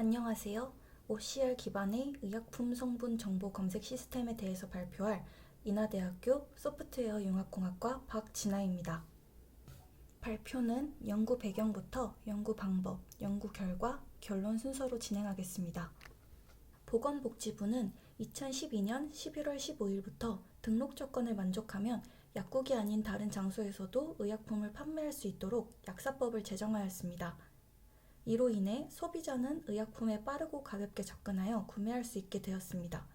안녕하세요. OCR 기반의 의약품 성분 정보 검색 시스템에 대해서 발표할 인하대학교 소프트웨어 융합공학과 박진아입니다. 발표는 연구 배경부터 연구 방법, 연구 결과, 결론 순서로 진행하겠습니다. 보건복지부는 2012년 11월 15일부터 등록 조건을 만족하면 약국이 아닌 다른 장소에서도 의약품을 판매할 수 있도록 약사법을 제정하였습니다. 이로 인해 소비자는 의약품에 빠르고 가볍게 접근하여 구매할 수 있게 되었습니다.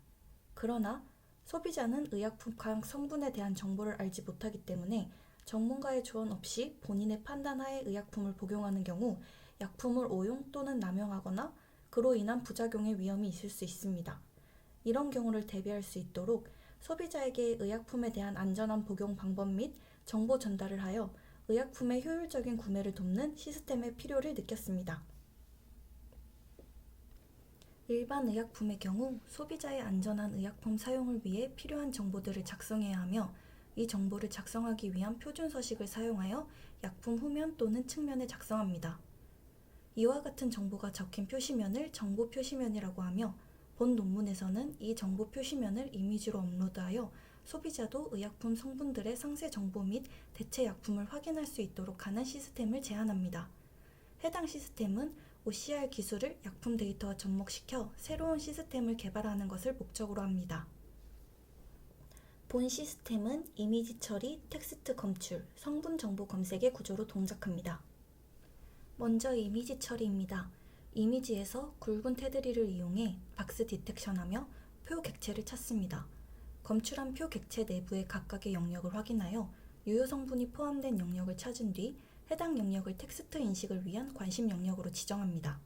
그러나 소비자는 의약품 각 성분에 대한 정보를 알지 못하기 때문에 전문가의 조언 없이 본인의 판단하에 의약품을 복용하는 경우 약품을 오용 또는 남용하거나 그로 인한 부작용의 위험이 있을 수 있습니다. 이런 경우를 대비할 수 있도록 소비자에게 의약품에 대한 안전한 복용 방법 및 정보 전달을 하여 의약품의 효율적인 구매를 돕는 시스템의 필요를 느꼈습니다. 일반 의약품의 경우 소비자의 안전한 의약품 사용을 위해 필요한 정보들을 작성해야 하며 이 정보를 작성하기 위한 표준 서식을 사용하여 약품 후면 또는 측면에 작성합니다. 이와 같은 정보가 적힌 표시면을 정보 표시면이라고 하며 본 논문에서는 이 정보 표시면을 이미지로 업로드하여 소비자도 의약품 성분들의 상세 정보 및 대체 약품을 확인할 수 있도록 하는 시스템을 제안합니다. 해당 시스템은 OCR 기술을 약품 데이터와 접목시켜 새로운 시스템을 개발하는 것을 목적으로 합니다. 본 시스템은 이미지 처리, 텍스트 검출, 성분 정보 검색의 구조로 동작합니다. 먼저 이미지 처리입니다. 이미지에서 굵은 테두리를 이용해 박스 디텍션하며 표 객체를 찾습니다. 검출한 표 객체 내부의 각각의 영역을 확인하여 유효 성분이 포함된 영역을 찾은 뒤 해당 영역을 텍스트 인식을 위한 관심 영역으로 지정합니다.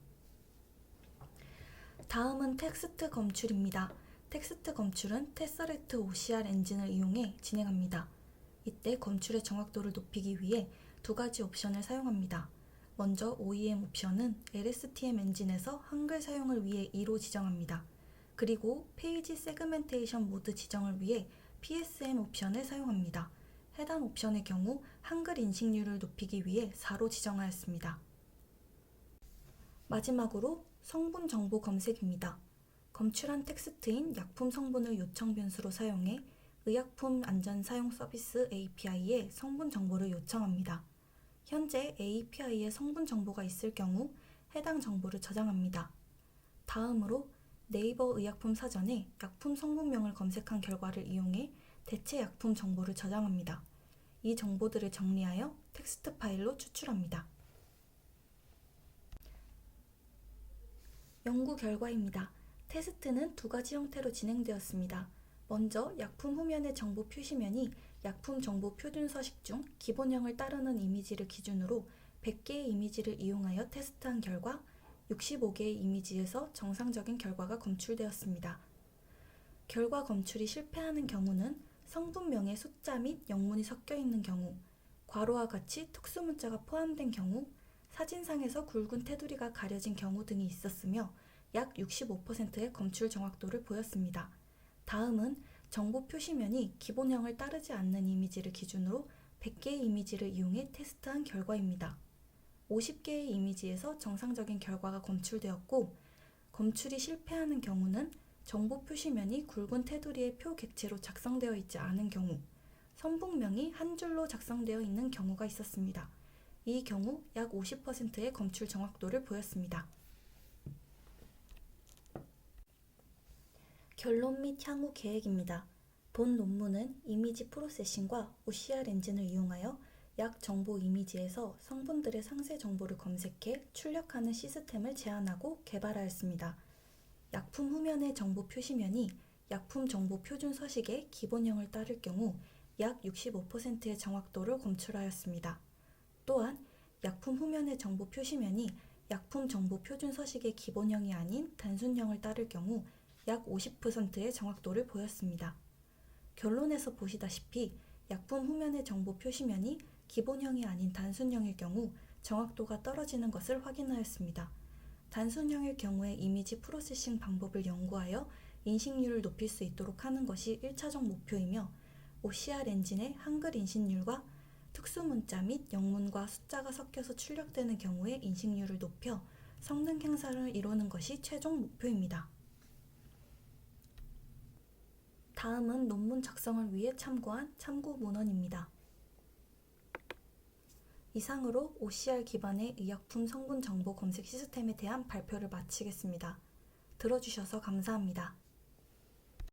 다음은 텍스트 검출입니다. 텍스트 검출은 테서렉트 OCR 엔진을 이용해 진행합니다. 이때 검출의 정확도를 높이기 위해 두 가지 옵션을 사용합니다. 먼저 OEM 옵션은 LSTM 엔진에서 한글 사용을 위해 2로 지정합니다. 그리고 페이지 세그멘테이션 모드 지정을 위해 PSM 옵션을 사용합니다. 해당 옵션의 경우 한글 인식률을 높이기 위해 4로 지정하였습니다. 마지막으로 성분 정보 검색입니다. 검출한 텍스트인 약품 성분을 요청 변수로 사용해 의약품 안전 사용 서비스 API에 성분 정보를 요청합니다. 현재 API에 성분 정보가 있을 경우 해당 정보를 저장합니다. 다음으로 네이버 의약품 사전에 약품 성분명을 검색한 결과를 이용해 대체 약품 정보를 저장합니다. 이 정보들을 정리하여 텍스트 파일로 추출합니다. 연구 결과입니다. 테스트는 두 가지 형태로 진행되었습니다. 먼저 약품 후면의 정보 표시면이 약품 정보 표준 서식 중 기본형을 따르는 이미지를 기준으로 100개의 이미지를 이용하여 테스트한 결과 65개의 이미지에서 정상적인 결과가 검출되었습니다. 결과 검출이 실패하는 경우는 성분명에 숫자 및 영문이 섞여 있는 경우, 괄호와 같이 특수문자가 포함된 경우, 사진상에서 굵은 테두리가 가려진 경우 등이 있었으며 약 65%의 검출 정확도를 보였습니다. 다음은 정보 표시면이 기본형을 따르지 않는 이미지를 기준으로 100개의 이미지를 이용해 테스트한 결과입니다. 50개의 이미지에서 정상적인 결과가 검출되었고, 검출이 실패하는 경우는 정보 표시면이 굵은 테두리의 표 객체로 작성되어 있지 않은 경우, 성분명이 한 줄로 작성되어 있는 경우가 있었습니다. 이 경우 약 50%의 검출 정확도를 보였습니다. 결론 및 향후 계획입니다. 본 논문은 이미지 프로세싱과 OCR 엔진을 이용하여 약 정보 이미지에서 성분들의 상세 정보를 검색해 출력하는 시스템을 제안하고 개발하였습니다. 약품 후면의 정보 표시면이 약품 정보 표준 서식의 기본형을 따를 경우 약 65%의 정확도를 검출하였습니다. 또한 약품 후면의 정보 표시면이 약품 정보 표준 서식의 기본형이 아닌 단순형을 따를 경우 약 50%의 정확도를 보였습니다. 결론에서 보시다시피 약품 후면의 정보 표시면이 기본형이 아닌 단순형일 경우 정확도가 떨어지는 것을 확인하였습니다. 단순형일 경우에 이미지 프로세싱 방법을 연구하여 인식률을 높일 수 있도록 하는 것이 1차적 목표이며 OCR 엔진의 한글 인식률과 특수문자 및 영문과 숫자가 섞여서 출력되는 경우에 인식률을 높여 성능 향상을 이루는 것이 최종 목표입니다. 다음은 논문 작성을 위해 참고한 참고 문헌입니다. 이상으로 OCR 기반의 의약품 성분 정보 검색 시스템에 대한 발표를 마치겠습니다. 들어주셔서 감사합니다.